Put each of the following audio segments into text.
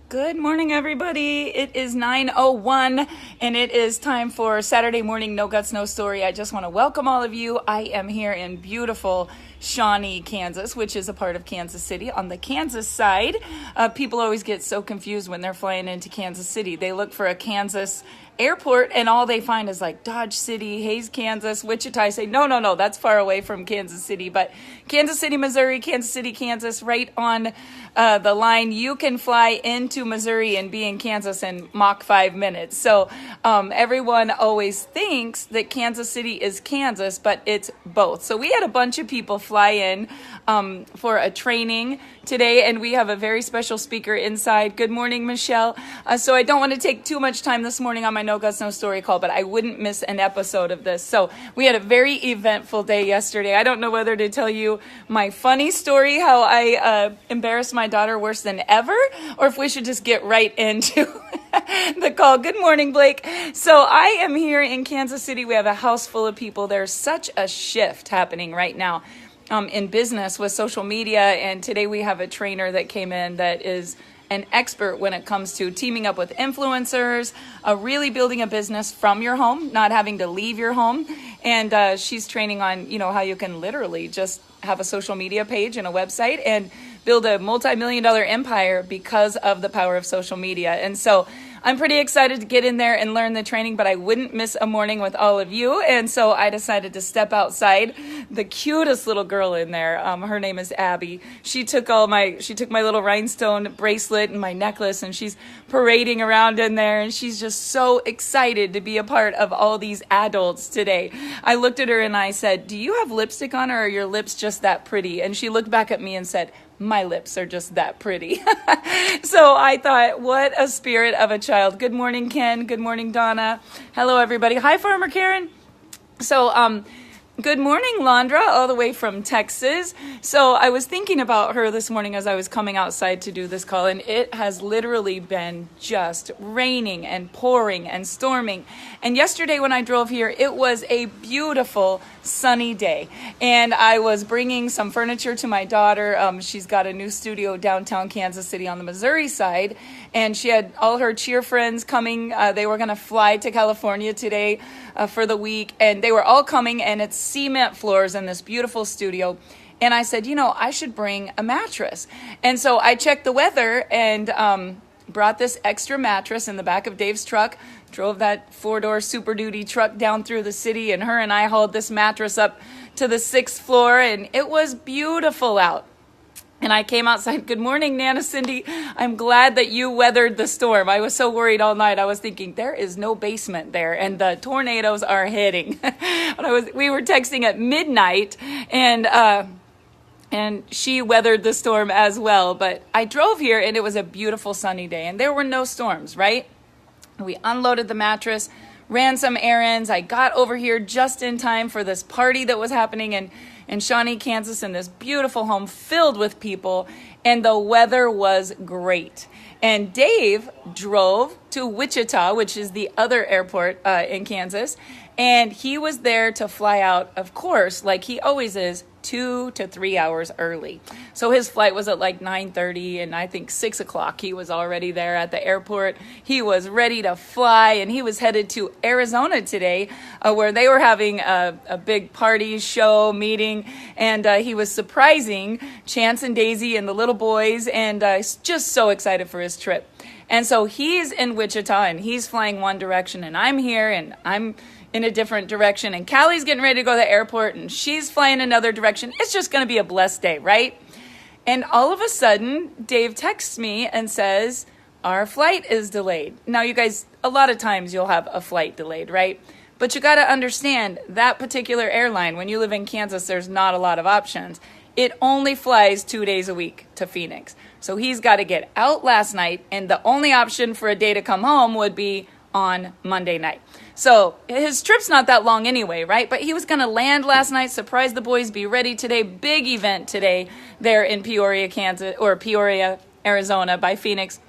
Good morning, everybody. It is 9:01, and it is time for Saturday morning No Guts, No Story. I just want to welcome all of you. I am here in beautiful Shawnee, Kansas, which is a part of Kansas City on the Kansas side. People always get so confused when they're flying into Kansas City. They look for a Kansas airport and all they find is like Dodge City, Hays, Kansas, Wichita. I say, no, that's far away from Kansas City. But Kansas City, Missouri, Kansas City, Kansas, right on the line. You can fly into Missouri and be in Kansas in Mach 5 minutes. So everyone always thinks that Kansas City is Kansas, but it's both. So we had a bunch of people fly in for a training today, and we have a very special speaker inside. Good morning, Michelle. So I don't want to take too much time this morning on my No Guts, No Story call, but I wouldn't miss an episode of this. So we had a very eventful day yesterday. I don't know whether to tell you my funny story, how I embarrassed my daughter worse than ever, or if we should just get right into the call. Good morning, Blake. So I am here in Kansas City. We have a house full of people. There's such a shift happening right now in business with social media. And today we have a trainer that came in that is an expert when it comes to teaming up with influencers, really building a business from your home, not having to leave your home. And she's training on, how you can literally just have a social media page and a website and build a multi-million-dollar empire because of the power of social media. And so I'm pretty excited to get in there and learn the training, but I wouldn't miss a morning with all of you. And so I decided to step outside. The cutest little girl in there, her name is Abby. She took my little rhinestone bracelet and my necklace, and she's parading around in there, and she's just so excited to be a part of all these adults today. I looked at her and I said, "Do you have lipstick on, or are your lips just that pretty?" And she looked back at me and said, "My lips are just that pretty." So I thought, what a spirit of a child. Good morning, Ken. Good morning, Donna. Hello, everybody. Hi, Farmer Karen. So, good morning, Landra, all the way from Texas. So I was thinking about her this morning as I was coming outside to do this call, and it has literally been just raining and pouring and storming. And yesterday when I drove here, it was a beautiful sunny day, and I was bringing some furniture to my daughter. She's got a new studio downtown Kansas City on the Missouri side, and she had all her cheer friends coming. They were going to fly to California today for the week, and they were all coming, and it's cement floors in this beautiful studio. And I said, I should bring a mattress. And so I checked the weather and brought this extra mattress in the back of Dave's truck, drove that 4-door Super Duty truck down through the city, and her and I hauled this mattress up to the 6th floor, and it was beautiful out. And I came outside. Good morning, Nana Cindy. I'm glad that you weathered the storm. I was so worried all night. I was thinking, there is no basement there, and the tornadoes are hitting. We were texting at midnight, and she weathered the storm as well. But I drove here, and it was a beautiful sunny day, and there were no storms, right? We unloaded the mattress, ran some errands. I got over here just in time for this party that was happening in Shawnee, Kansas, in this beautiful home filled with people, and the weather was great. And Dave drove to Wichita, which is the other airport in Kansas, and he was there to fly out, of course, like he always is, 2 to 3 hours early. So his flight was at like 9:30, and I think 6 o'clock he was already there at the airport. He was ready to fly, and he was headed to Arizona today, where they were having a big party, show, meeting, and he was surprising Chance and Daisy and the little boys, and just so excited for his trip. And so he's in Wichita, and he's flying one direction, and I'm here, and I'm in a different direction, and Callie's getting ready to go to the airport, and she's flying another direction. It's just going to be a blessed day, right? And all of a sudden, Dave texts me and says, our flight is delayed. Now, you guys, a lot of times you'll have a flight delayed, right? But you got to understand that particular airline, when you live in Kansas, there's not a lot of options. It only flies 2 days a week to Phoenix. So he's got to get out last night, and the only option for a day to come home would be on Monday night. So his trip's not that long anyway, right? But he was going to land last night, surprise the boys, be ready today. Big event today there in Peoria, Kansas, or Peoria, Arizona by Phoenix.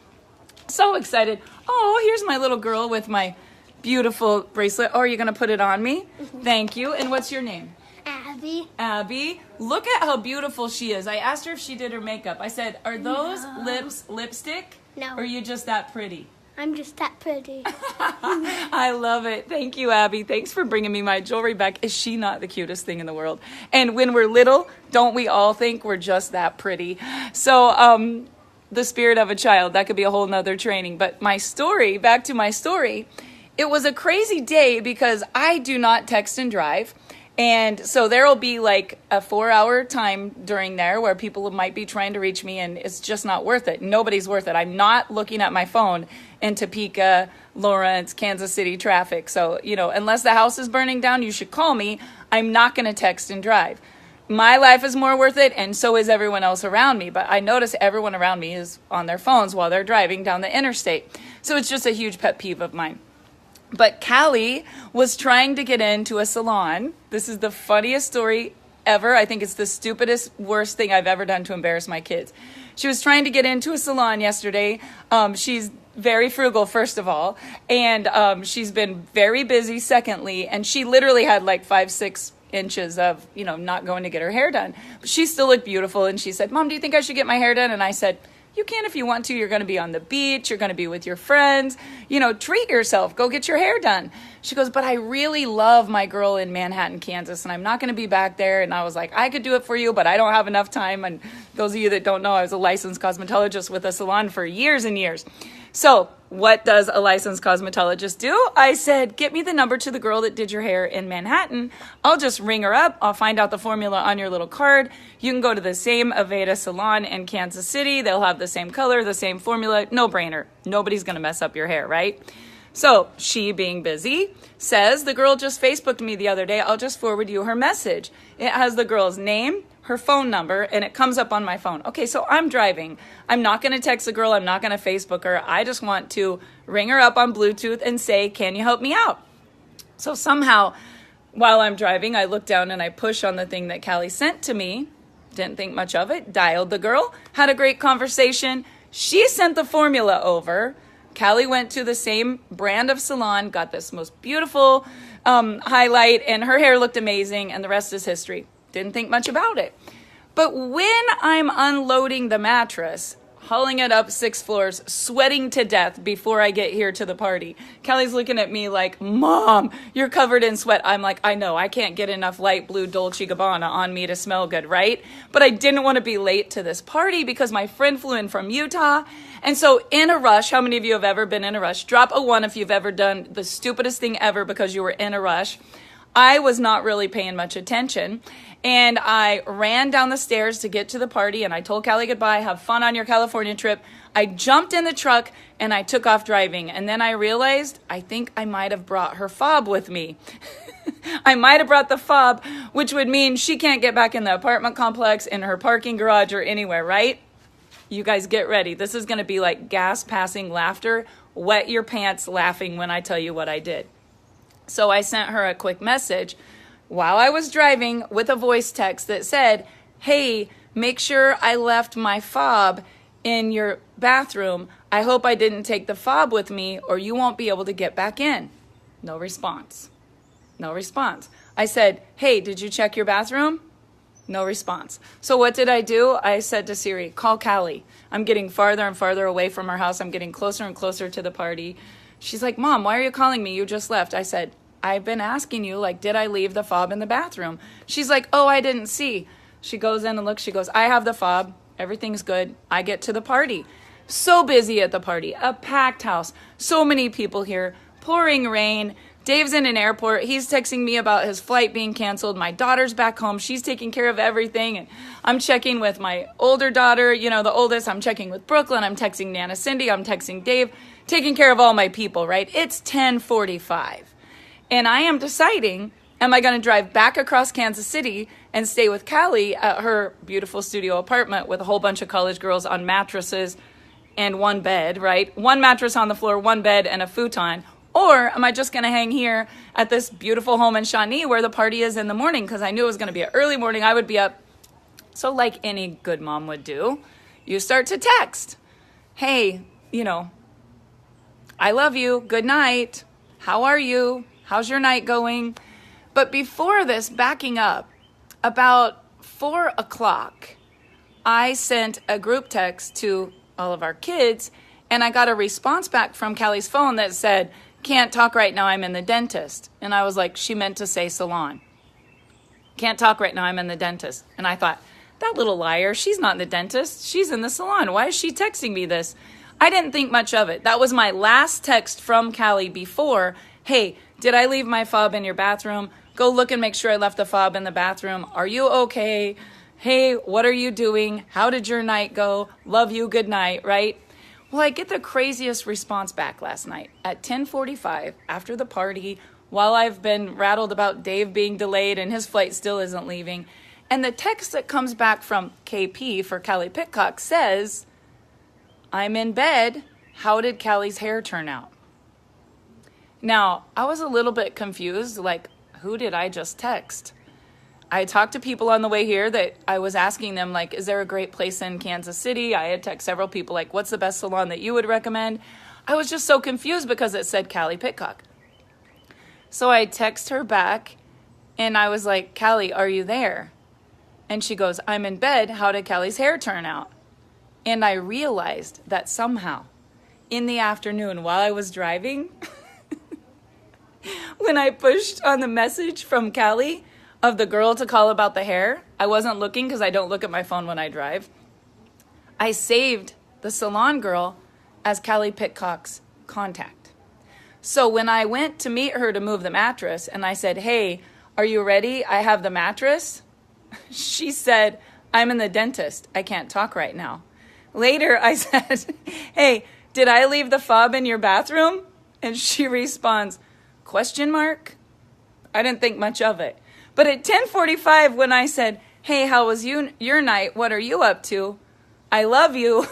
So excited. Oh, here's my little girl with my beautiful bracelet. Oh, are you going to put it on me? Mm-hmm. Thank you. And what's your name? Abby. Abby. Look at how beautiful she is. I asked her if she did her makeup. I said, are those lips lipstick? No. Or are you just that pretty? I'm just that pretty. I love it. Thank you, Abby. Thanks for bringing me my jewelry back. Is she not the cutest thing in the world? And when we're little, don't we all think we're just that pretty? So, the spirit of a child, that could be a whole nother training. But my story, back to my story, it was a crazy day because I do not text and drive. And so there will be like a 4-hour time during there where people might be trying to reach me, and it's just not worth it. Nobody's worth it. I'm not looking at my phone in Topeka, Lawrence, Kansas City traffic. So, unless the house is burning down, you should call me. I'm not going to text and drive. My life is more worth it, and so is everyone else around me. But I notice everyone around me is on their phones while they're driving down the interstate. So it's just a huge pet peeve of mine. But Callie was trying to get into a salon. This is the funniest story ever. I think it's the stupidest, worst thing I've ever done to embarrass my kids. She was trying to get into a salon yesterday. She's very frugal, first of all, and she's been very busy, secondly, and she literally had like 5-6 inches of, not going to get her hair done. But she still looked beautiful, and she said, "Mom, do you think I should get my hair done?" And I said, "You can if you want to. You're going to be on the beach. You're going to be with your friends. Treat yourself. Go get your hair done." She goes, "But I really love my girl in Manhattan, Kansas, and I'm not going to be back there." And I was like, "I could do it for you, but I don't have enough time." And those of you that don't know, I was a licensed cosmetologist with a salon for years and years. So what does a licensed cosmetologist do? I said, "Get me the number to the girl that did your hair in Manhattan. I'll just ring her up. I'll find out the formula on your little card. You can go to the same Aveda salon in Kansas City. They'll have the same color, the same formula. No brainer. Nobody's going to mess up your hair, right?" So she, being busy, says, "The girl just Facebooked me the other day. I'll just forward you her message. It has the girl's name, her phone number, and it comes up on my phone." Okay, so I'm driving. I'm not going to text the girl. I'm not going to Facebook her. I just want to ring her up on Bluetooth and say, "Can you help me out?" So somehow, while I'm driving, I look down and I push on the thing that Callie sent to me. Didn't think much of it. Dialed the girl. Had a great conversation. She sent the formula over. Callie went to the same brand of salon, got this most beautiful highlight, and her hair looked amazing, and the rest is history. Didn't think much about it. But when I'm unloading the mattress, hauling it up 6 floors, sweating to death before I get here to the party, Callie's looking at me like, "Mom, you're covered in sweat." I'm like, "I know, I can't get enough light blue Dolce & Gabbana on me to smell good, right?" But I didn't want to be late to this party because my friend flew in from Utah. And so in a rush, how many of you have ever been in a rush? Drop a 1 if you've ever done the stupidest thing ever because you were in a rush. I was not really paying much attention. And I ran down the stairs to get to the party, and I told Callie goodbye, "Have fun on your California trip." I jumped in the truck and I took off driving. And then I realized I think I might have brought her fob with me. I might have brought the fob, which would mean she can't get back in the apartment complex, in her parking garage, or anywhere, right? You guys get ready. This is going to be like gas passing laughter. Wet your pants laughing when I tell you what I did. So I sent her a quick message while I was driving with a voice text that said, "Hey, make sure I left my fob in your bathroom. I hope I didn't take the fob with me or you won't be able to get back in." No response. No response. I said, "Hey, did you check your bathroom?" No response. So what did I do? I said to Siri, "Call Callie. I'm getting farther and farther away from our house. I'm getting closer and closer to the party." She's like, "Mom, why are you calling me? You just left." I said, "I've been asking you, did I leave the fob in the bathroom?" She's like, "Oh, I didn't see." She goes in and looks. She goes, "I have the fob. Everything's good." I get to the party. So busy at the party. A packed house. So many people here. Pouring rain. Dave's in an airport. He's texting me about his flight being canceled. My daughter's back home. She's taking care of everything. And I'm checking with my older daughter, the oldest. I'm checking with Brooklyn. I'm texting Nana Cindy. I'm texting Dave. Taking care of all my people, right? It's 10:45. And I am deciding, am I going to drive back across Kansas City and stay with Callie at her beautiful studio apartment with a whole bunch of college girls on mattresses and one bed, right? One mattress on the floor, one bed, and a futon. Or am I just going to hang here at this beautiful home in Shawnee where the party is in the morning? Because I knew it was going to be an early morning. I would be up. So like any good mom would do, you start to text. "Hey, I love you. Good night. How are you? How's your night going?" But before this, backing up, about 4 o'clock, I sent a group text to all of our kids, And I got a response back from Callie's phone that said, can't talk right now, I'm in the dentist. And I was like, she meant to say salon. Can't talk right now, I'm in the dentist. And I thought, that little liar, she's not in the dentist. She's in the salon. Why is she texting me this? I didn't think much of it. That was my last text from Callie before, hey, did I leave my fob in your bathroom? Go look and make sure I left the fob in the bathroom. Are you okay? Hey, what are you doing? How did your night go? Love you, good night, right? Well, I get the craziest response back last night at 10:45 after the party, while I've been rattled about Dave being delayed and his flight still isn't leaving. And the text that comes back from KP for Callie Pitcock says, I'm in bed. How did Callie's hair turn out? Now, I was a little bit confused, like, who did I just text? I talked to people on the way here that I was asking them, like, is there a great place in Kansas City? I had texted several people, like, what's the best salon that you would recommend? I was just so confused because it said Callie Pitcock. So I text her back, and I was like, Callie, are you there? And she goes, I'm in bed. How did Callie's hair turn out? And I realized that somehow, in the afternoon while I was driving, when I pushed on the message from Callie of the girl to call about the hair, I wasn't looking because I don't look at my phone when I drive. I saved the salon girl as Callie Pitcock's contact. So when I went to meet her to move the mattress and I said, hey, are you ready? I have the mattress. She said, I'm in the dentist. I can't talk right now. Later, I said, hey, did I leave the fob in your bathroom? And she responds, question mark? I didn't think much of it. But at 10:45, when I said, hey, how was your night? What are you up to? I love you.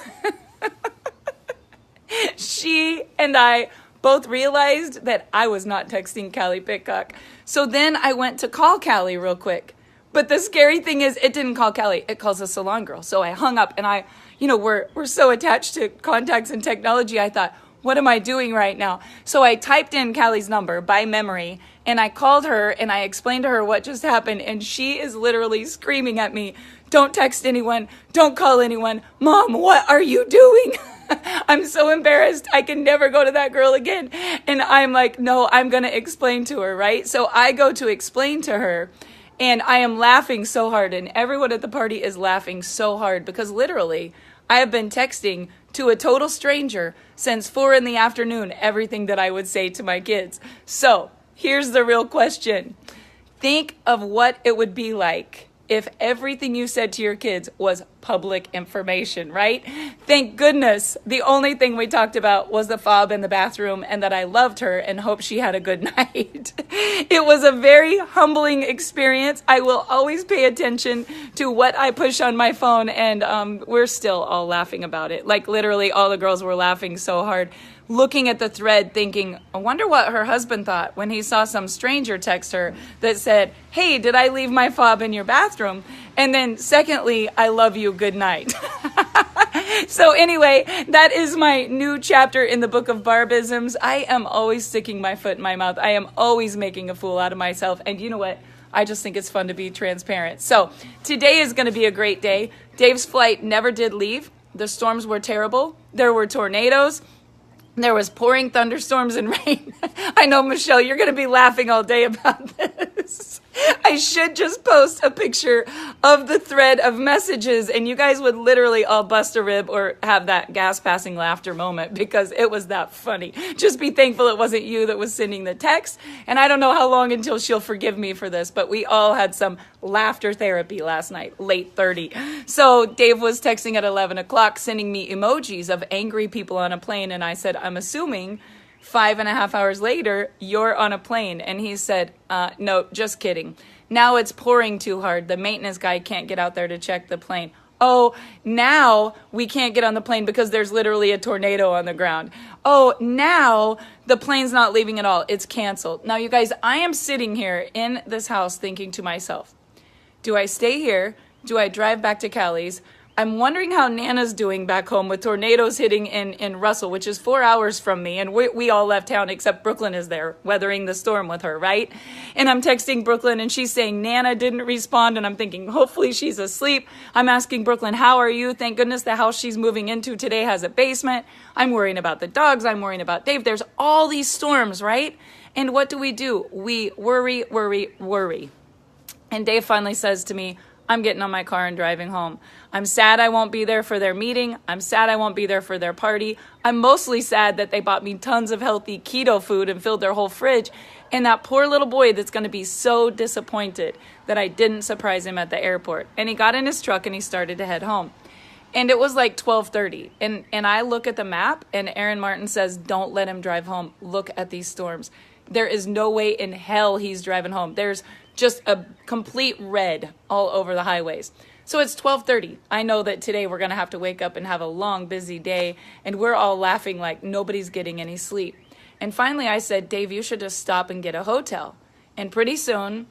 She and I both realized that I was not texting Callie Pitcock. So then I went to call Callie real quick. But the scary thing is it didn't call Callie, it calls the salon girl. So I hung up and we're so attached to contacts and technology. I thought, what am I doing right now? So I typed in Callie's number by memory and I called her and I explained to her what just happened. And she is literally screaming at me, don't text anyone, don't call anyone. Mom, what are you doing? I'm so embarrassed. I can never go to that girl again. And I'm like, no, I'm going to explain to her, right? So I go to explain to her. And I am laughing so hard, and everyone at the party is laughing so hard because literally I have been texting to a total stranger since 4 p.m. everything that I would say to my kids. So here's the real question. Think of what it would be like if everything you said to your kids was public information, right? Thank goodness the only thing we talked about was the fob in the bathroom and that I loved her and hope she had a good night. It was a very humbling experience. I will always pay attention to what I push on my phone, and we're still all laughing about it. Like literally all the girls were laughing so hard, looking at the thread thinking, I wonder what her husband thought when he saw some stranger text her that said, hey, did I leave my fob in your bathroom? And then secondly, I love you, good night. So anyway, that is my new chapter in the book of Barbisms. I am always sticking my foot in my mouth. I am always making a fool out of myself. And you know what? I just think it's fun to be transparent. So today is going to be a great day. Dave's flight never did leave. The storms were terrible. There were tornadoes. There was pouring thunderstorms and rain. I know, Michelle, you're going to be laughing all day about this. I should just post a picture of the thread of messages and you guys would literally all bust a rib or have that gas passing laughter moment because it was that funny. Just be thankful it wasn't you that was sending the text. And I don't know how long until she'll forgive me for this, but we all had some laughter therapy last night, late 30. So Dave was texting at 11 o'clock, sending me emojis of angry people on a plane. And I said, I'm assuming 5.5 hours later, you're on a plane. And he said, no, just kidding. Now it's pouring too hard. The maintenance guy can't get out there to check the plane. Oh, now we can't get on the plane because there's literally a tornado on the ground. Oh, now the plane's not leaving at all. It's canceled. Now, you guys, I am sitting here in this house thinking to myself, do I stay here? Do I drive back to Callie's? I'm wondering how Nana's doing back home with tornadoes hitting in Russell, which is 4 hours from me. And we all left town except Brooklyn is there weathering the storm with her, right? And I'm texting Brooklyn and she's saying Nana didn't respond. And I'm thinking, hopefully she's asleep. I'm asking Brooklyn, how are you? Thank goodness the house she's moving into today has a basement. I'm worrying about the dogs. I'm worrying about Dave. There's all these storms, right? And what do? We worry, worry, worry. And Dave finally says to me, I'm getting on my car and driving home. I'm sad I won't be there for their meeting. I'm sad I won't be there for their party. I'm mostly sad that they bought me tons of healthy keto food and filled their whole fridge. And that poor little boy that's going to be so disappointed that I didn't surprise him at the airport. And he got in his truck and he started to head home. And it was like 12:30. And I look at the map and Aaron Martin says, don't let him drive home. Look at these storms. There is no way in hell he's driving home. There's just a complete red all over the highways. So it's 12:30. I know that today we're going to have to wake up and have a long, busy day. And we're all laughing like nobody's getting any sleep. And finally I said, Dave, you should just stop and get a hotel. And pretty soon,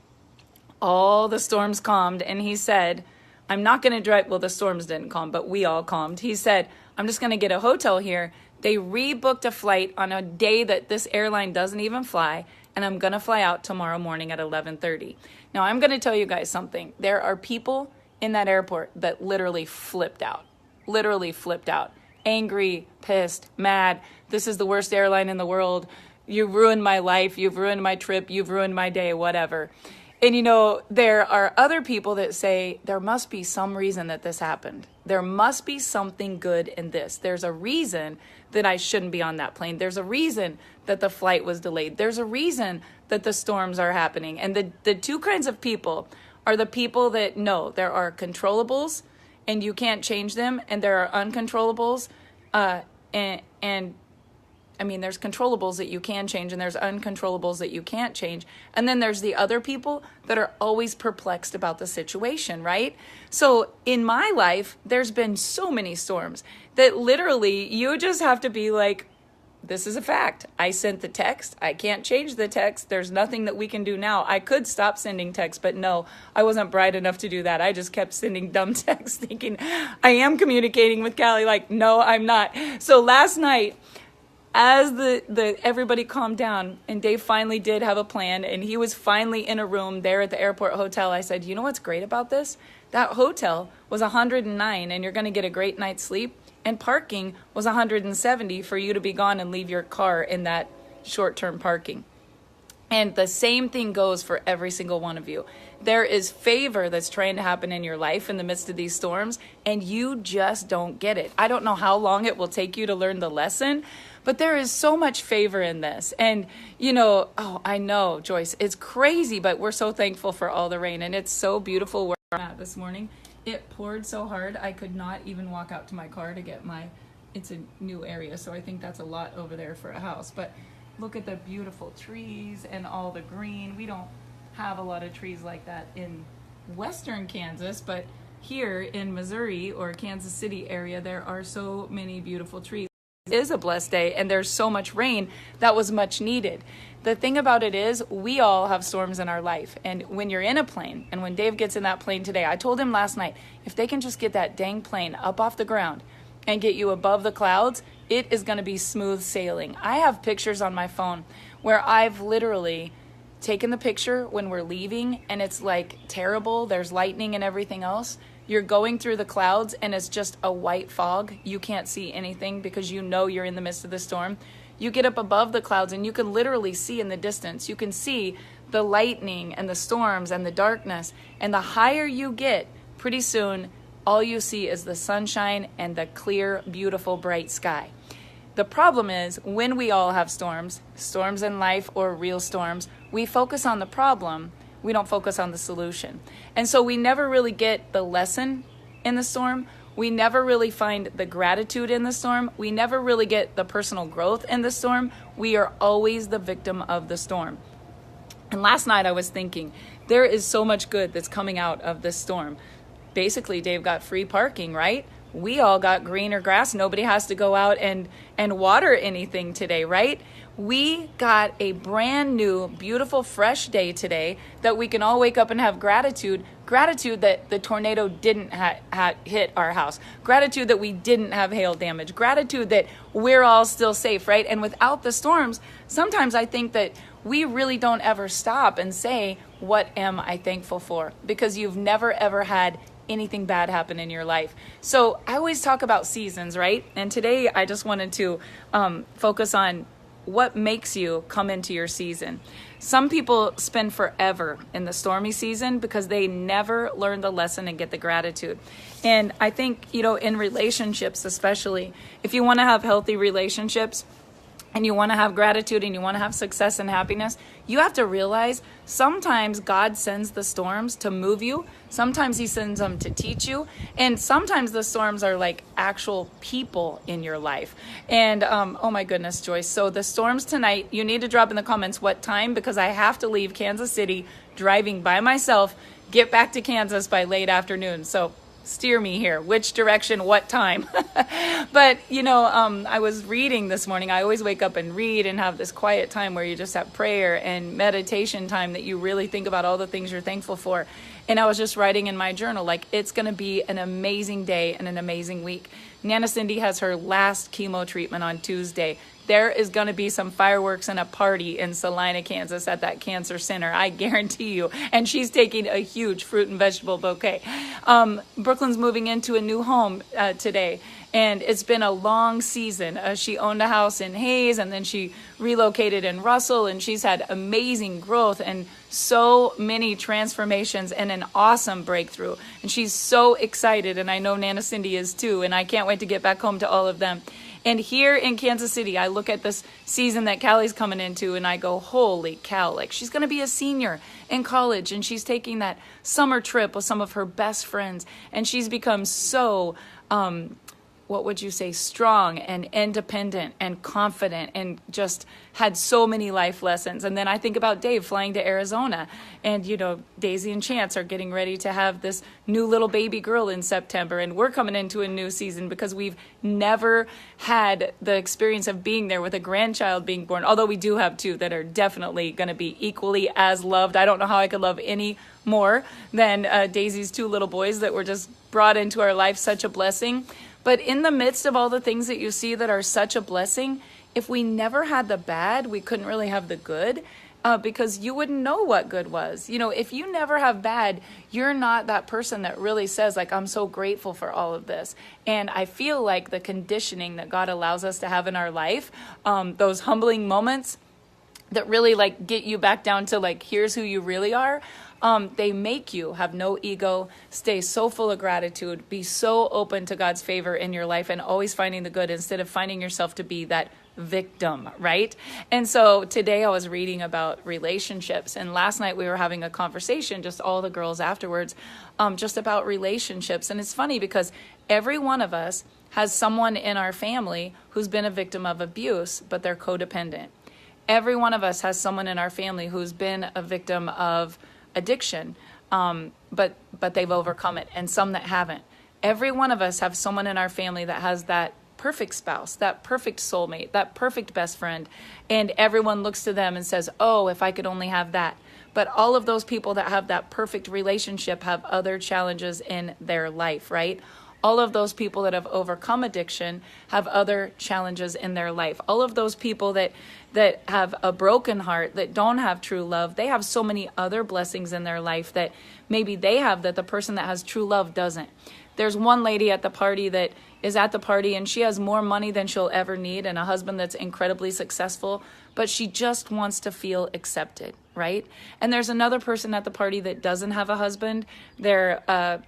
all the storms calmed. And he said, I'm not going to drive. Well, the storms didn't calm, but we all calmed. He said, I'm just going to get a hotel here. They rebooked a flight on a day that this airline doesn't even fly. And I'm going to fly out tomorrow morning at 11:30. Now, I'm going to tell you guys something. There are people in that airport that literally flipped out. Angry, pissed, mad. This is the worst airline in the world. You ruined my life. You've ruined my trip. You've ruined my day, whatever. And, you know, there are other people that say there must be some reason that this happened. There must be something good in this. There's a reason that I shouldn't be on that plane. There's a reason that the flight was delayed. There's a reason that the storms are happening. And the two kinds of people are the people that know there are controllables and you can't change them, and there are uncontrollables. And I mean, there's controllables that you can change and there's uncontrollables that you can't change. And then there's the other people that are always perplexed about the situation, right? So in my life, there's been so many storms that literally you just have to be like, this is a fact. I sent the text. I can't change the text. There's nothing that we can do now. I could stop sending texts, but no, I wasn't bright enough to do that. I just kept sending dumb texts thinking I am communicating with Callie. Like, no, I'm not. So last night, as the everybody calmed down and Dave finally did have a plan and he was finally in a room there at the airport hotel, I said, you know what's great about this? That hotel was 109 and you're going to get a great night's sleep, and parking was 170 for you to be gone and leave your car in that short-term parking. And the same thing goes for every single one of you. There is favor that's trying to happen in your life in the midst of these storms, and you just don't get it. I don't know how long it will take you to learn the lesson, but there is so much favor in this. And, you know, oh, I know, Joyce, it's crazy, but we're so thankful for all the rain. And it's so beautiful where I'm at this morning. It poured so hard, I could not even walk out to my car to get it's a new area, so I think that's a lot over there for a house. But look at the beautiful trees and all the green. We don't have a lot of trees like that in western Kansas, but here in Missouri or Kansas City area, there are so many beautiful trees. It is a blessed day, and there's so much rain that was much needed. The thing about it is we all have storms in our life, and when you're in a plane, and when Dave gets in that plane today, I told him last night, if they can just get that dang plane up off the ground and get you above the clouds, it is going to be smooth sailing. I have pictures on my phone where I've literally taken the picture when we're leaving and it's like terrible, there's lightning and everything else. You're going through the clouds and it's just a white fog. You can't see anything because you know you're in the midst of the storm. You get up above the clouds and you can literally see in the distance. You can see the lightning and the storms and the darkness. And the higher you get, pretty soon, all you see is the sunshine and the clear, beautiful, bright sky. The problem is when we all have storms in life or real storms, we focus on the problem. We don't focus on the solution. And so we never really get the lesson in the storm. We never really find the gratitude in the storm. We never really get the personal growth in the storm. We are always the victim of the storm. And last night I was thinking, there is so much good that's coming out of this storm. Basically, Dave got free parking, right? we all got greener grass. Nobody has to go out and water anything today, right? We got a brand new, beautiful, fresh day today that we can all wake up and have gratitude. Gratitude that the tornado didn't hit our house. Gratitude that we didn't have hail damage. Gratitude that we're all still safe, right? And without the storms, sometimes I think that we really don't ever stop and say, what am I thankful for? Because you've never ever had anything bad happen in your life. So I always talk about seasons, right? And today I just wanted to focus on what makes you come into your season. Some people spend forever in the stormy season because they never learn the lesson and get the gratitude. And I think, in relationships especially, if you want to have healthy relationships, and you want to have gratitude and you want to have success and happiness, you have to realize sometimes God sends the storms to move you. Sometimes he sends them to teach you. And sometimes the storms are like actual people in your life. And oh my goodness, Joyce. So the storms tonight, you need to drop in the comments what time, because I have to leave Kansas City driving by myself, get back to Kansas by late afternoon. So steer me here, which direction, what time. But I was reading this morning. I always wake up and read and have this quiet time where you just have prayer and meditation time that you really think about all the things you're thankful for. And I was just writing in my journal, like, it's going to be an amazing day and an amazing week. Nana Cindy has her last chemo treatment on Tuesday. There is going to be some fireworks and a party in Salina, Kansas at that cancer center. I guarantee you. And she's taking a huge fruit and vegetable bouquet. Brooklyn's moving into a new home today. And it's been a long season. She owned a house in Hayes, and then she relocated in Russell, and she's had amazing growth and so many transformations and an awesome breakthrough. And she's so excited, and I know Nana Cindy is too, and I can't wait to get back home to all of them. And here in Kansas City, I look at this season that Callie's coming into, and I go, holy cow, like, she's going to be a senior in college, and she's taking that summer trip with some of her best friends, and she's become so what would you say, strong and independent and confident, and just had so many life lessons. And then I think about Dave flying to Arizona, and Daisy and Chance are getting ready to have this new little baby girl in September, and we're coming into a new season because we've never had the experience of being there with a grandchild being born, although we do have two that are definitely going to be equally as loved. I don't know how I could love any more than Daisy's two little boys that were just brought into our life, such a blessing. But in the midst of all the things that you see that are such a blessing, if we never had the bad, we couldn't really have the good, because you wouldn't know what good was. If you never have bad, you're not that person that really says, like, I'm so grateful for all of this. And I feel like the conditioning that God allows us to have in our life, those humbling moments that really like get you back down to like, here's who you really are. They make you have no ego, stay so full of gratitude, be so open to God's favor in your life, and always finding the good instead of finding yourself to be that victim, right? And so today I was reading about relationships, and last night we were having a conversation, just all the girls afterwards, just about relationships. And it's funny because every one of us has someone in our family who's been a victim of abuse, but they're codependent. Every one of us has someone in our family who's been a victim of addiction, but they've overcome it, and some that haven't. Every one of us have someone in our family that has that perfect spouse, that perfect soulmate, that perfect best friend, and everyone looks to them and says, oh, if I could only have that. But all of those people that have that perfect relationship have other challenges in their life, right? All of those people that have overcome addiction have other challenges in their life. All of those people that have a broken heart, that don't have true love, they have so many other blessings in their life that maybe they have that the person that has true love doesn't. There's one lady at the party that is at the party, and she has more money than she'll ever need, and a husband that's incredibly successful, but she just wants to feel accepted, right? And there's another person at the party that doesn't have a husband. They're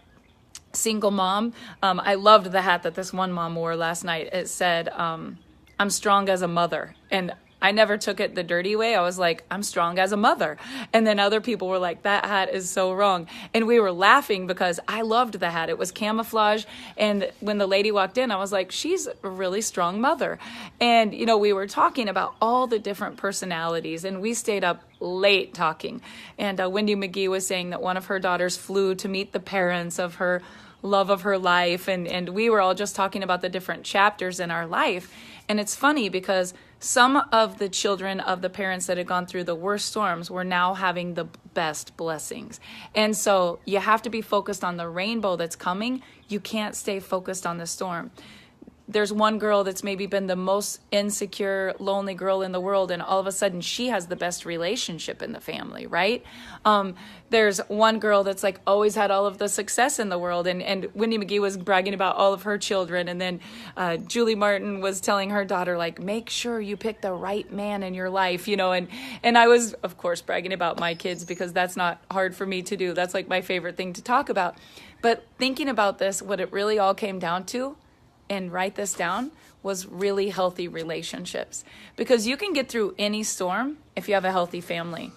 single mom. I loved the hat that this one mom wore last night. It said, I'm strong as a mother. And I never took it the dirty way. I was like, I'm strong as a mother. And then other people were like, that hat is so wrong. And we were laughing because I loved the hat. It was camouflage. And when the lady walked in, I was like, she's a really strong mother. And, we were talking about all the different personalities, and we stayed up late talking. And Wendy McGee was saying that one of her daughters flew to meet the parents of her love of her life. And we were all just talking about the different chapters in our life. And it's funny because some of the children of the parents that had gone through the worst storms were now having the best blessings. And so you have to be focused on the rainbow that's coming. You can't stay focused on the storm. There's one girl that's maybe been the most insecure, lonely girl in the world, and all of a sudden she has the best relationship in the family, right? There's one girl that's like always had all of the success in the world, and Wendy McGee was bragging about all of her children, and then Julie Martin was telling her daughter, like, make sure you pick the right man in your life, and I was, of course, bragging about my kids because that's not hard for me to do. That's like my favorite thing to talk about. But thinking about this, what it really all came down to, and write this down, was really healthy relationships. Because you can get through any storm if you have a healthy family.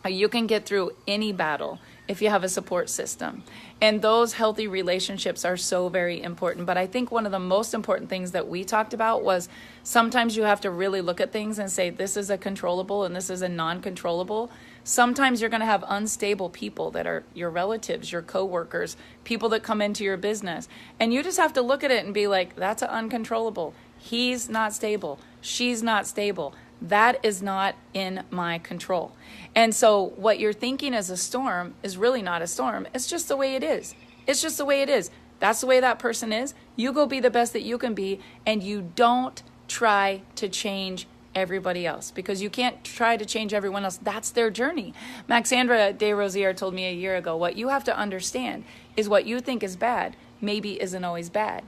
You can get through any battle if you have a support system. And those healthy relationships are so very important. But I think one of the most important things that we talked about was sometimes you have to really look at things and say, this is a controllable and this is a non-controllable. Sometimes you're going to have unstable people that are your relatives, your coworkers, people that come into your business. And you just have to look at it and be like, that's an uncontrollable. He's not stable. She's not stable. That is not in my control. And so what you're thinking as a storm is really not a storm. It's just the way it is. It's just the way it is. That's the way that person is. You go be the best that you can be, and you don't try to change everybody else, because you can't try to change everyone else. That's their journey. Maxandra DeRosier told me a year ago, what you have to understand is what you think is bad maybe isn't always bad.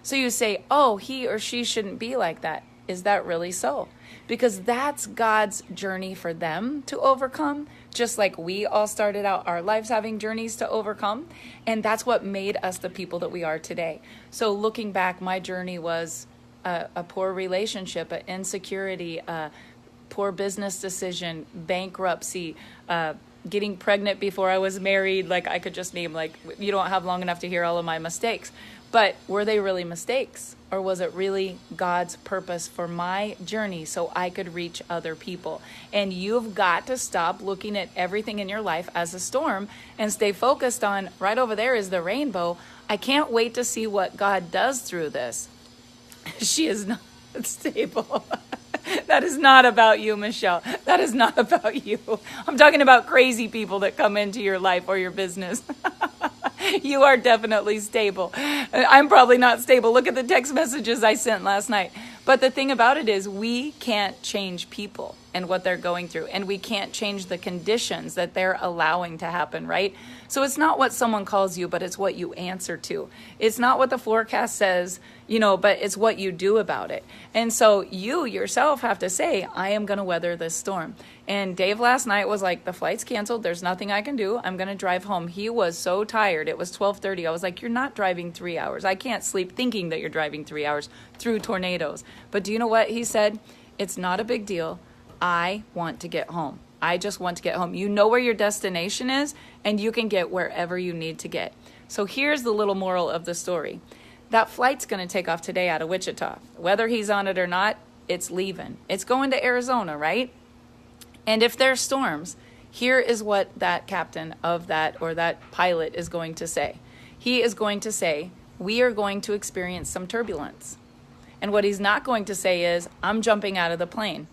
So you say, oh, he or she shouldn't be like that. Is that really so? Because that's God's journey for them to overcome, just like we all started out our lives having journeys to overcome. And that's what made us the people that we are today. So looking back, my journey was a poor relationship, an insecurity, a poor business decision, bankruptcy, getting pregnant before I was married. Like, I could just name, like, you don't have long enough to hear all of my mistakes. But were they really mistakes? Or was it really God's purpose for my journey so I could reach other people? And you've got to stop looking at everything in your life as a storm and stay focused on, right over there is the rainbow. I can't wait to see what God does through this. She is not stable. That is not about you, Michelle. That is not about you. I'm talking about crazy people that come into your life or your business. You are definitely stable. I'm probably not stable. Look at the text messages I sent last night. But the thing about it is, we can't change people and what they're going through, and we can't change the conditions that they're allowing to happen, right? So it's not what someone calls you, but it's what you answer to. It's not what the forecast says, but it's what you do about it. And so you yourself have to say, I am going to weather this storm. And Dave last night was like, the flight's canceled. There's nothing I can do. I'm going to drive home. He was so tired. It was 12:30. I was like, you're not driving 3 hours. I can't sleep thinking that you're driving 3 hours through tornadoes. But do you know what he said? It's not a big deal. I want to get home. I just want to get home. You know where your destination is, and you can get wherever you need to get. So here's the little moral of the story. That flight's going to take off today out of Wichita. Whether he's on it or not, it's leaving. It's going to Arizona, right? And if there's storms, here is what that captain of that, or that pilot, is going to say. He is going to say, we are going to experience some turbulence. And what he's not going to say is, I'm jumping out of the plane.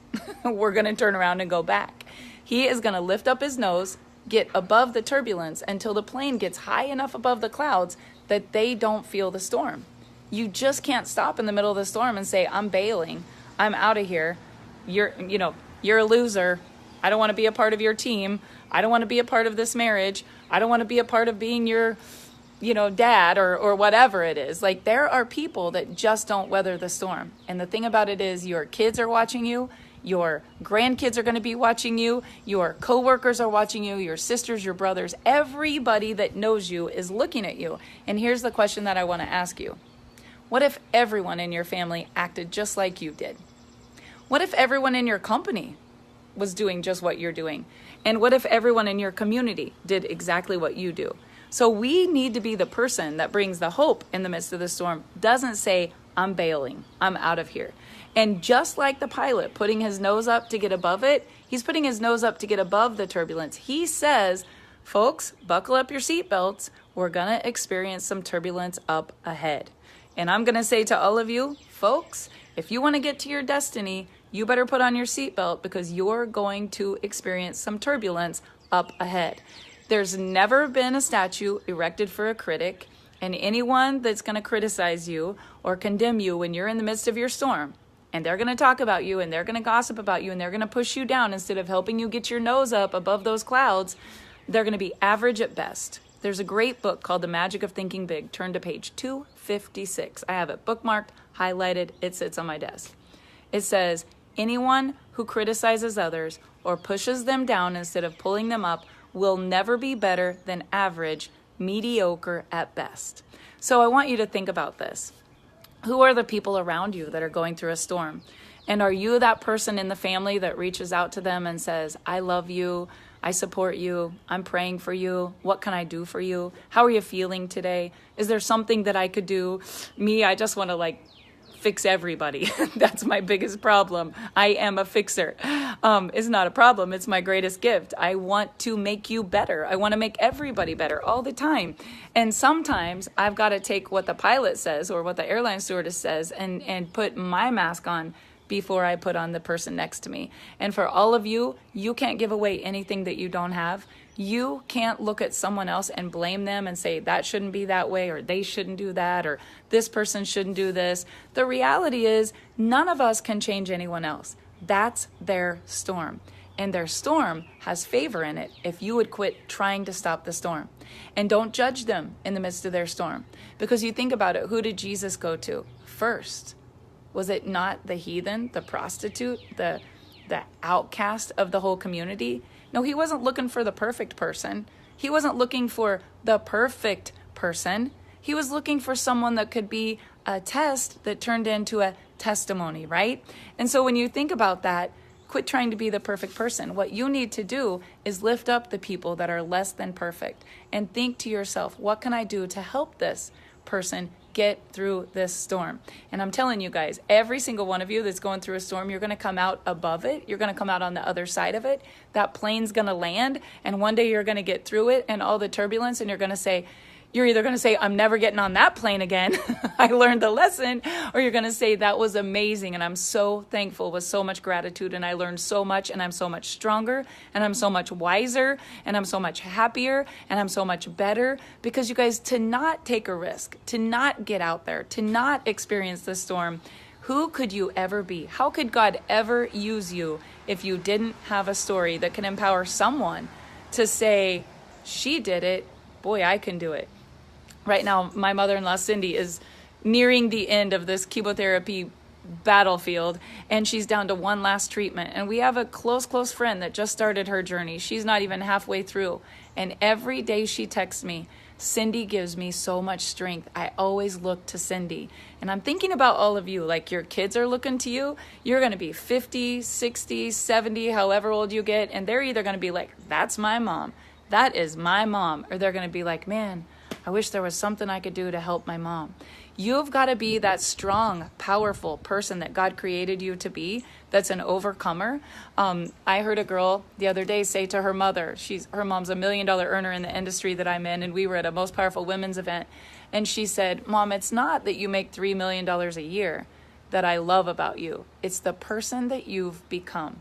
We're going to turn around and go back. He is going to lift up his nose, get above the turbulence until the plane gets high enough above the clouds that they don't feel the storm. You just can't stop in the middle of the storm and say, I'm bailing. I'm out of here. You're a loser. I don't want to be a part of your team. I don't want to be a part of this marriage. I don't want to be a part of being your dad or whatever it is. Like, there are people that just don't weather the storm. And the thing about it is, your kids are watching you. Your grandkids are going to be watching you. Your coworkers are watching you. Your sisters, your brothers, everybody that knows you is looking at you. And here's the question that I want to ask you. What if everyone in your family acted just like you did? What if everyone in your company was doing just what you're doing? And what if everyone in your community did exactly what you do? So we need to be the person that brings the hope in the midst of the storm. Doesn't say, I'm bailing, I'm out of here. And just like the pilot putting his nose up to get above it, he's putting his nose up to get above the turbulence. He says, folks, buckle up your seatbelts. we're going to experience some turbulence up ahead. And I'm going to say to all of you, folks, if you want to get to your destiny, you better put on your seatbelt because you're going to experience some turbulence up ahead. There's never been a statue erected for a critic, and anyone that's going to criticize you or condemn you when you're in the midst of your storm, and they're going to talk about you and they're going to gossip about you and they're going to push you down instead of helping you get your nose up above those clouds, they're going to be average at best. There's a great book called The Magic of Thinking Big. Turn to page 256. I have it bookmarked, highlighted. It sits on my desk. It says, anyone who criticizes others or pushes them down instead of pulling them up will never be better than average, mediocre at best. So I want you to think about this. Who are the people around you that are going through a storm? And are you that person in the family that reaches out to them and says, I love you, I support you, I'm praying for you, what can I do for you? How are you feeling today? Is there something that I could do? Me, I just want to fix everybody. That's my biggest problem. I am a fixer. It's not a problem. It's my greatest gift. I want to make you better. I want to make everybody better all the time. And sometimes I've got to take what the pilot says or what the airline stewardess says and put my mask on before I put on the person next to me. And for all of you, you can't give away anything that you don't have. You can't look at someone else and blame them and say that shouldn't be that way, or they shouldn't do that, or this person shouldn't do this. The reality is none of us can change anyone else. That's their storm. And their storm has favor in it if you would quit trying to stop the storm. And don't judge them in the midst of their storm. Because you think about it, who did Jesus go to first? Was it not the heathen, the prostitute, the outcast of the whole community? No, he wasn't looking for the perfect person. He wasn't looking for the perfect person. He was looking for someone that could be a test that turned into a testimony, right? And so when you think about that, quit trying to be the perfect person. What you need to do is lift up the people that are less than perfect and think to yourself, what can I do to help this person get through this storm? And I'm telling you guys, every single one of you that's going through a storm, you're going to come out above it. You're going to come out on the other side of it. That plane's going to land, and one day you're going to get through it and all the turbulence, and you're either going to say, I'm never getting on that plane again. I learned the lesson. Or you're going to say, that was amazing. And I'm so thankful with so much gratitude. And I learned so much. And I'm so much stronger. And I'm so much wiser. And I'm so much happier. And I'm so much better. Because you guys, to not take a risk, to not get out there, to not experience the storm, who could you ever be? How could God ever use you if you didn't have a story that can empower someone to say, she did it. Boy, I can do it. Right now, my mother-in-law, Cindy, is nearing the end of this chemotherapy battlefield, and she's down to one last treatment. And we have a close friend that just started her journey. She's not even halfway through. And every day she texts me, Cindy gives me so much strength. I always look to Cindy. And I'm thinking about all of you, like your kids are looking to you. You're going to be 50, 60, 70, however old you get. And they're either going to be like, that's my mom. That is my mom. Or they're going to be like, man, I wish there was something I could do to help my mom. You've got to be that strong, powerful person that God created you to be, that's an overcomer. I heard a girl the other day say to her mother, her mom's $1 million earner in the industry that I'm in, and we were at a Most Powerful Women's event, and she said, Mom, it's not that you make $3 million a year that I love about you. It's the person that you've become.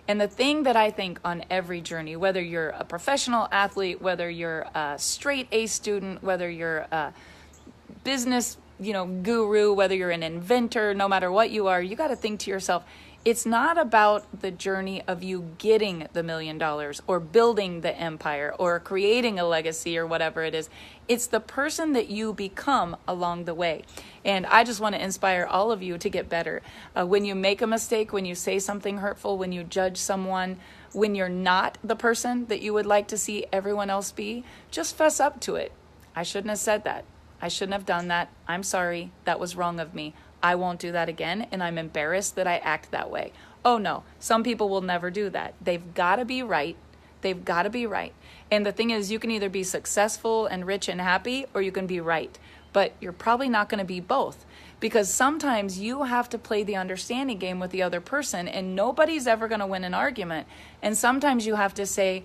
And the thing that I think on every journey, whether you're a professional athlete, whether you're a straight A student, whether you're a business, guru, whether you're an inventor, no matter what you are, you got to think to yourself, it's not about the journey of you getting the $1 million or building the empire or creating a legacy or whatever it is. It's the person that you become along the way. And I just want to inspire all of you to get better. When you make a mistake, when you say something hurtful, when you judge someone, when you're not the person that you would like to see everyone else be, just fess up to it. I shouldn't have said that. I shouldn't have done that. I'm sorry. That was wrong of me. I won't do that again, and I'm embarrassed that I act that way. Oh no, some people will never do that. They've got to be right. They've got to be right. And the thing is, you can either be successful and rich and happy, or you can be right. But you're probably not going to be both, because sometimes you have to play the understanding game with the other person, and nobody's ever going to win an argument. And sometimes you have to say,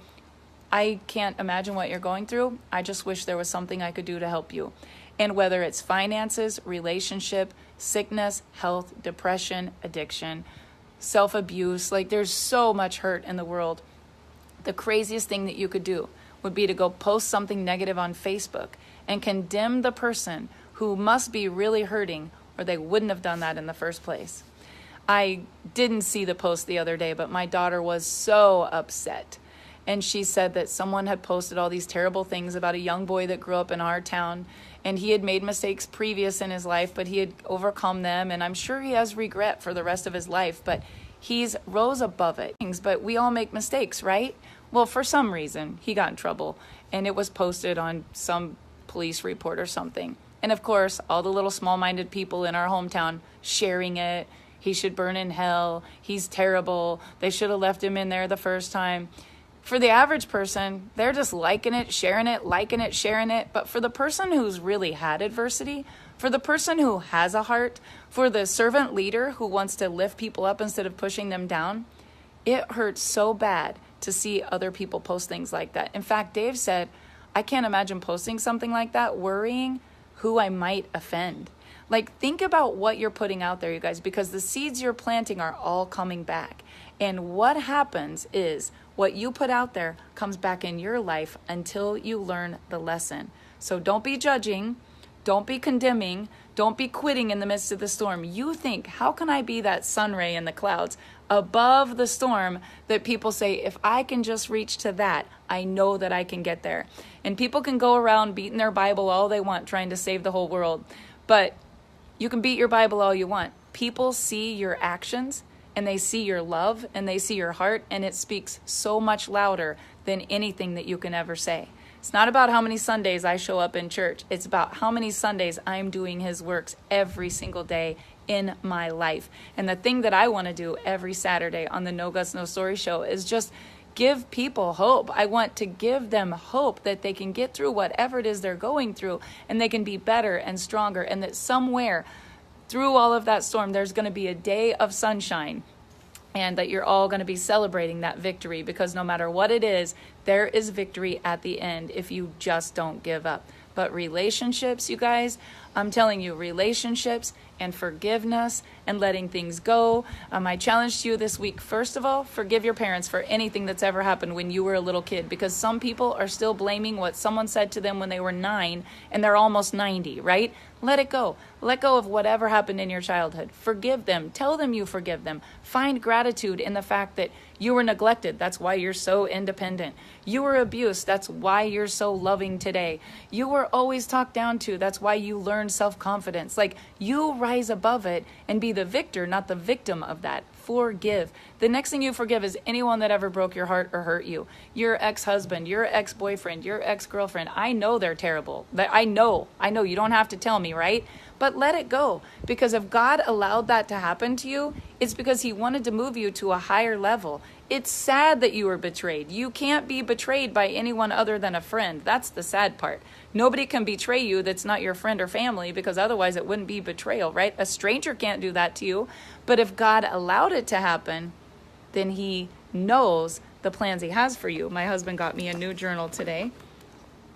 I can't imagine what you're going through. I just wish there was something I could do to help you. And whether it's finances, relationship, sickness, health, depression, addiction, self-abuse, like there's so much hurt in the world. The craziest thing that you could do would be to go post something negative on Facebook and condemn the person who must be really hurting, or they wouldn't have done that in the first place. I didn't see the post the other day, but my daughter was so upset. And she said that someone had posted all these terrible things about a young boy that grew up in our town, and he had made mistakes previous in his life, but he had overcome them, and I'm sure he has regret for the rest of his life, but he's rose above it. But we all make mistakes, right? Well, for some reason, he got in trouble, and it was posted on some police report or something. And of course, all the little small-minded people in our hometown sharing it. He should burn in hell. He's terrible. They should have left him in there the first time. For the average person, they're just liking it, sharing it. But for the person who's really had adversity, for the person who has a heart, for the servant leader who wants to lift people up instead of pushing them down, it hurts so bad to see other people post things like that. In fact, Dave said, I can't imagine posting something like that, worrying who I might offend. Like, think about what you're putting out there, you guys, because the seeds you're planting are all coming back. And what happens is what you put out there comes back in your life until you learn the lesson. So don't be judging, don't be condemning, don't be quitting in the midst of the storm. You think, how can I be that sun ray in the clouds above the storm that people say, if I can just reach to that, I know that I can get there. And people can go around beating their Bible all they want, trying to save the whole world. But you can beat your Bible all you want. People see your actions, and they see your love, and they see your heart, and it speaks so much louder than anything that you can ever say. It's not about how many Sundays I show up in church. It's about how many Sundays I'm doing his works every single day in my life. And the thing that I want to do every Saturday on the No Guts, No Story show is just give people hope. I want to give them hope that they can get through whatever it is they're going through, and they can be better and stronger, and that somewhere through all of that storm, there's going to be a day of sunshine, and that you're all going to be celebrating that victory, because no matter what it is, there is victory at the end if you just don't give up. But relationships, you guys, I'm telling you, relationships and forgiveness and letting things go. My challenge to you this week, first of all, forgive your parents for anything that's ever happened when you were a little kid, because some people are still blaming what someone said to them when they were 9 and they're almost 90, right? Let it go. Let go of whatever happened in your childhood. Forgive them. Tell them you forgive them. Find gratitude in the fact that you were neglected. That's why you're so independent. You were abused. That's why you're so loving today. You were always talked down to. That's why you learned self-confidence. Like, you rise above it and be the victor, not the victim of that. Forgive. The next thing you forgive is anyone that ever broke your heart or hurt you. Your ex-husband, your ex-boyfriend, your ex-girlfriend. I know they're terrible. I know. You don't have to tell me, right? But let it go. Because if God allowed that to happen to you, it's because he wanted to move you to a higher level. It's sad that you were betrayed. You can't be betrayed by anyone other than a friend. That's the sad part. Nobody can betray you that's not your friend or family, because otherwise it wouldn't be betrayal, right? A stranger can't do that to you. But if God allowed it to happen, then he knows the plans he has for you. My husband got me a new journal today.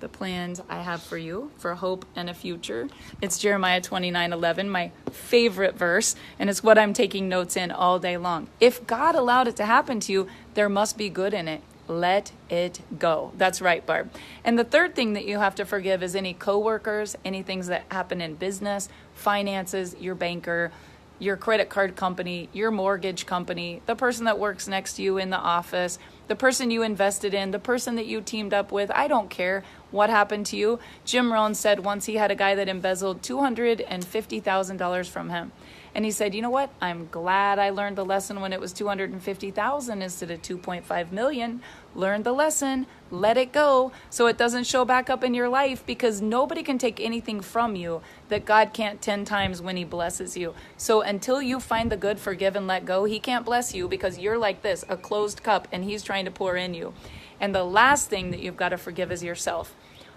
The plans I have for you, for hope and a future. It's Jeremiah 29:11, my favorite verse, and it's what I'm taking notes in all day long. If God allowed it to happen to you, there must be good in it. Let it go. That's right, Barb. And the third thing that you have to forgive is any coworkers, any things that happen in business, finances, your banker, your credit card company, your mortgage company, the person that works next to you in the office, the person you invested in, the person that you teamed up with. I don't care what happened to you. Jim Rohn said once he had a guy that embezzled $250,000 from him. And he said, you know what? I'm glad I learned the lesson when it was $250,000 instead of $2.5 million. Learn the lesson, let it go, so it doesn't show back up in your life, because nobody can take anything from you that God can't 10 times when he blesses you. So until you find the good, forgive, and let go, he can't bless you, because you're like this, a closed cup, and he's trying to pour in you. And the last thing that you've got to forgive is yourself.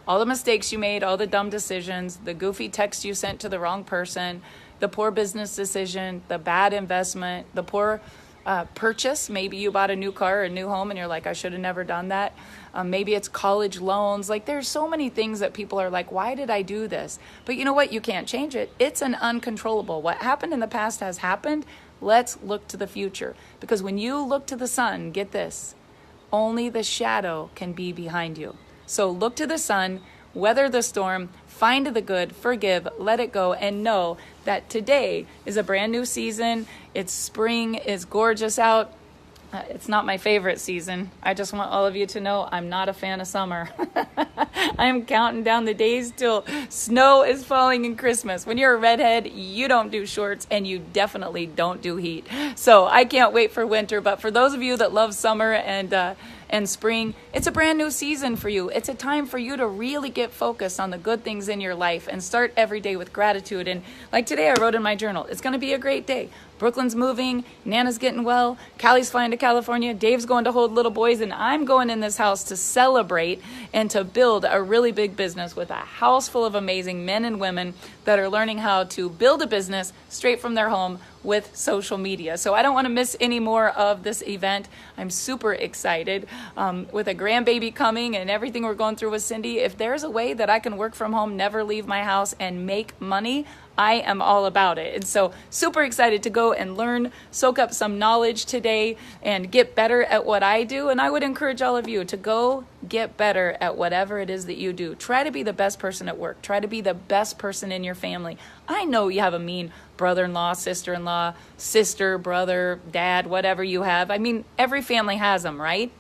All the mistakes you made, all the dumb decisions, the goofy text you sent to the wrong person, the poor business decision, the bad investment, the poor purchase. Maybe you bought a new car or a new home and you're like, I should have never done that. Maybe it's college loans. Like there's so many things that people are like, why did I do this? But you know what? You can't change it. It's an uncontrollable. What happened in the past has happened. Let's look to the future. Because when you look to the sun, get this, only the shadow can be behind you. So look to the sun, weather the storm, find the good, forgive, let it go, and know that today is a brand new season. It's spring, it's gorgeous out. It's not my favorite season. I just want all of you to know I'm not a fan of summer. I'm counting down the days till snow is falling in Christmas. When you're a redhead, you don't do shorts and you definitely don't do heat. So I can't wait for winter. But for those of you that love summer and spring, it's a brand new season for you. It's a time for you to really get focused on the good things in your life and start every day with gratitude. And like today, I wrote in my journal, it's going to be a great day. Brooklyn's moving, Nana's getting well, Callie's flying to California, Dave's going to hold little boys, and I'm going in this house to celebrate and to build a really big business with a house full of amazing men and women that are learning how to build a business straight from their home with social media. So I don't want to miss any more of this event. I'm super excited with a grandbaby coming and everything we're going through with Cindy. If there's a way that I can work from home, never leave my house, and make money, I am all about it. And so super excited to go and learn, soak up some knowledge today and get better at what I do. And I would encourage all of you to go get better at whatever it is that you do. Try to be the best person at work. Try to be the best person in your family. I know you have a mean brother-in-law, sister-in-law, sister, brother, dad, whatever you have. I mean, every family has them, right?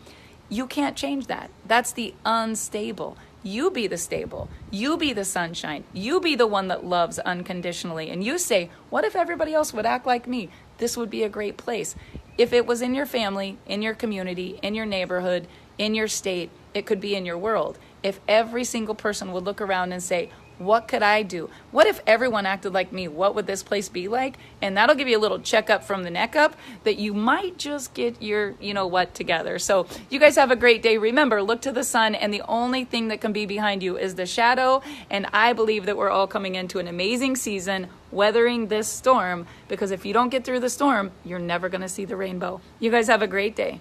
You can't change that. That's the unstable. You be the stable. You be the sunshine. You be the one that loves unconditionally. And you say, what if everybody else would act like me? This would be a great place. If it was in your family, in your community, in your neighborhood, in your state, it could be in your world. If every single person would look around and say, what could I do? What if everyone acted like me? What would this place be like? And that'll give you a little checkup from the neck up that you might just get your, you know what, together. So you guys have a great day. Remember, look to the sun, and the only thing that can be behind you is the shadow. And I believe that we're all coming into an amazing season, weathering this storm, because if you don't get through the storm, you're never going to see the rainbow. You guys have a great day.